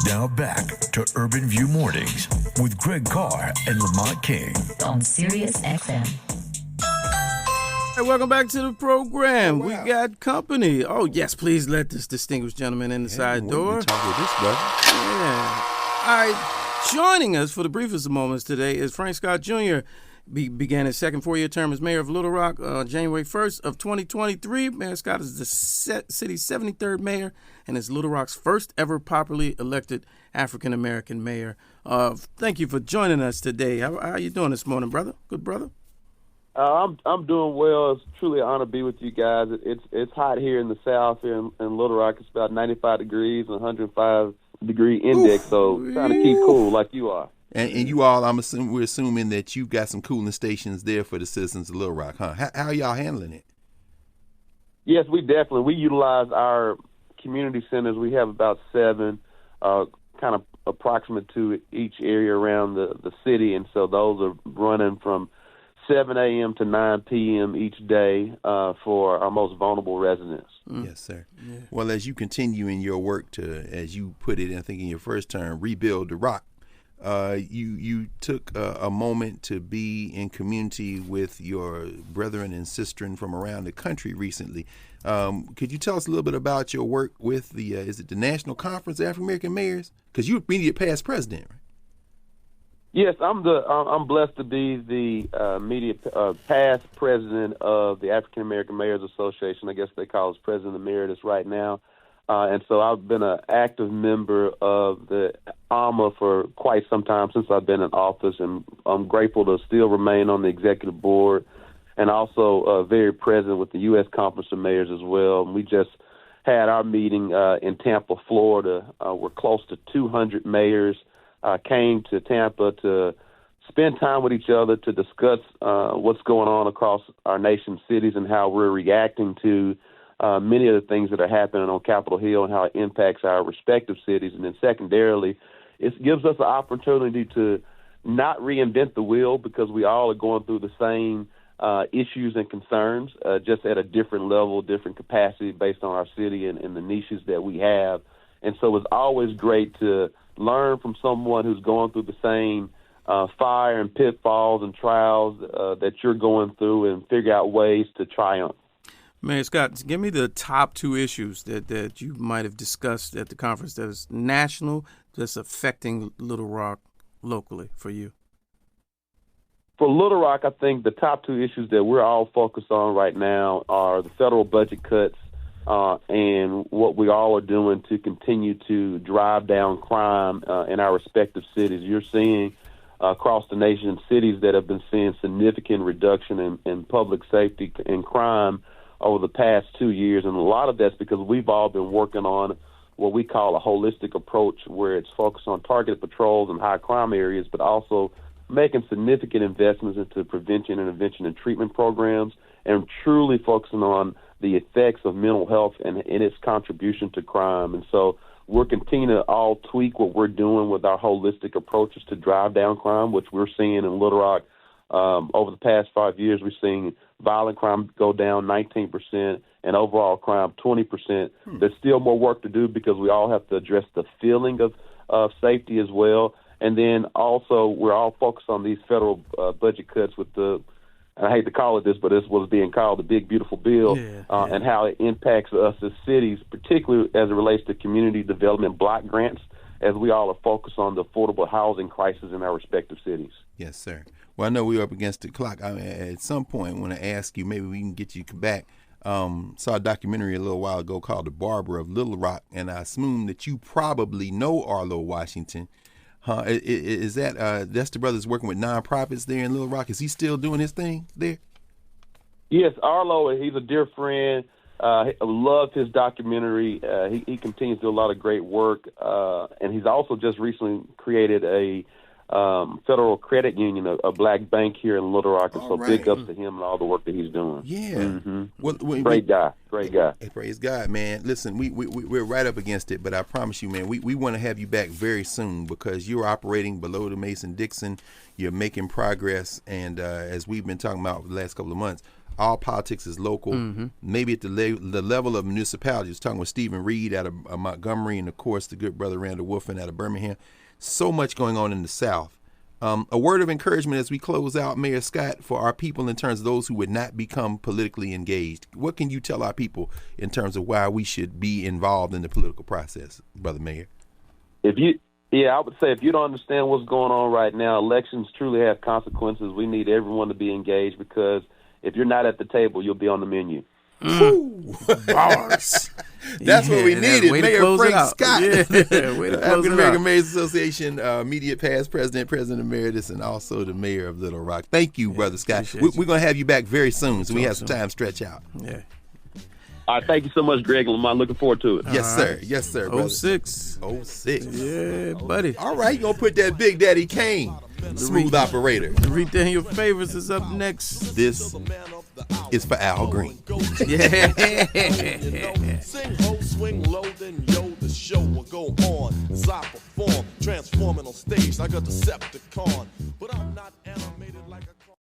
Now back to Urban View Mornings with Greg Carr and Lamont King on Sirius XM. Hey, welcome back to the program. We got company. Oh, yes, please let this distinguished gentleman in the side door. Talk with this brother. Yeah. All right. Joining us for the briefest of moments today is Frank Scott Jr. Began his second four-year term as mayor of Little Rock January 1st of 2023. Mayor Scott is the city's 73rd mayor and is Little Rock's first ever popularly elected African-American mayor. Thank you for joining us today. How are you doing this morning, brother? Good, brother? I'm doing well. It's truly an honor to be with you guys. It's hot here in the South, here in Little Rock. It's about 95 degrees and 105-degree index, so trying to keep cool like you are. And you all, we're assuming that you've got some cooling stations there for the citizens of Little Rock, huh? How are y'all handling it? Yes, we utilize our community centers. We have about 7, kind of approximate to each area around the city, and so those are running from 7 a.m. to 9 p.m. each day for our most vulnerable residents. Yes, sir. Yeah. Well, as you continue in your work to, as you put it, I think in your first term, rebuild the rock, you took a moment to be in community with your brethren and sistren from around the country recently. Could you tell us a little bit about your work with the, is it the National Conference of African American Mayors? Because you're immediate past president, right? Yes, I'm blessed to be the immediate past president of the African American Mayors Association. I guess they call us President Emeritus right now. And so I've been an active member of the AMA for quite some time since I've been in office, and I'm grateful to still remain on the executive board and also very present with the U.S. Conference of Mayors as well. And we just had our meeting in Tampa, Florida. We're close to 200 mayors came to Tampa to spend time with each other to discuss what's going on across our nation's cities and how we're reacting to many of the things that are happening on Capitol Hill and how it impacts our respective cities. And then secondarily, it gives us an opportunity to not reinvent the wheel because we all are going through the same issues and concerns, just at a different level, different capacity based on our city and the niches that we have. And so it's always great to learn from someone who's going through the same fire and pitfalls and trials that you're going through and figure out ways to triumph. Mayor Scott, give me the top 2 issues that you might have discussed at the conference that is national, that's affecting Little Rock locally for you. For Little Rock, I think the top 2 issues that we're all focused on right now are the federal budget cuts and what we all are doing to continue to drive down crime in our respective cities. You're seeing across the nation cities that have been seeing significant reduction in public safety and crime over the past 2 years. And a lot of that's because we've all been working on what we call a holistic approach where it's focused on targeted patrols in high crime areas, but also making significant investments into prevention, intervention, and treatment programs and truly focusing on the effects of mental health and its contribution to crime. And so we're continuing to all tweak what we're doing with our holistic approaches to drive down crime, which we're seeing in Little Rock. Over the past 5 years, we're seeing violent crime go down 19% and overall crime 20%. There's still more work to do because we all have to address the feeling of safety as well. And then also we're all focused on these federal budget cuts with I hate to call it this, but this was being called the Big Beautiful Bill, and how it impacts us as cities, particularly as it relates to community development block grants, as we all are focused on the affordable housing crisis in our respective cities. Yes, sir. Well, I know we're up against the clock. I mean, at some point, I want to ask you, maybe we can get you back. Saw a documentary a little while ago called The Barber of Little Rock, and I assume that you probably know Arlo Washington. Is that's the brother's working with nonprofits there in Little Rock? Is he still doing his thing there? Yes, Arlo, he's a dear friend. I loved his documentary. He continues to do a lot of great work, and he's also just recently created a federal credit union, a black bank here in Little Rock. And so big ups to him and all the work that he's doing. Yeah. Mm-hmm. Well, great guy. Hey, praise God, man. Listen, we're right up against it, but I promise you, man, we want to have you back very soon because you're operating below the Mason-Dixon. You're making progress, and as we've been talking about for the last couple of months, all politics is local. Maybe at the level of municipalities. I was talking with Stephen Reed out of Montgomery, and of course the good brother Randall Wolfen out of Birmingham. So much going on in the South. A word of encouragement as we close out, Mayor Scott, for our people in terms of those who would not become politically engaged. What can you tell our people in terms of why we should be involved in the political process, Brother Mayor? I would say if you don't understand what's going on right now, elections truly have consequences. We need everyone to be engaged, because if you're not at the table, you'll be on the menu. Bars. That's what we needed. Mayor Frank Scott, African American Mayors Association, immediate past president, president emeritus, and also the mayor of Little Rock. Thank you, Brother Scott. We're going to have you back very soon, so we have some time to stretch out. Yeah. All right, thank you so much, Greg and Lamont. Looking forward to it. Yes, sir. Yes, sir. Brother. 06. 06. Yeah, buddy. All right, you going to put that Big Daddy Kane, smooth operator. Read Daniel Favors is up next. This is for Al Green. Yeah. Sing ho, swing low, then yo, the show will go on as I perform, transforming on stage like a Decepticon. But I'm not animated.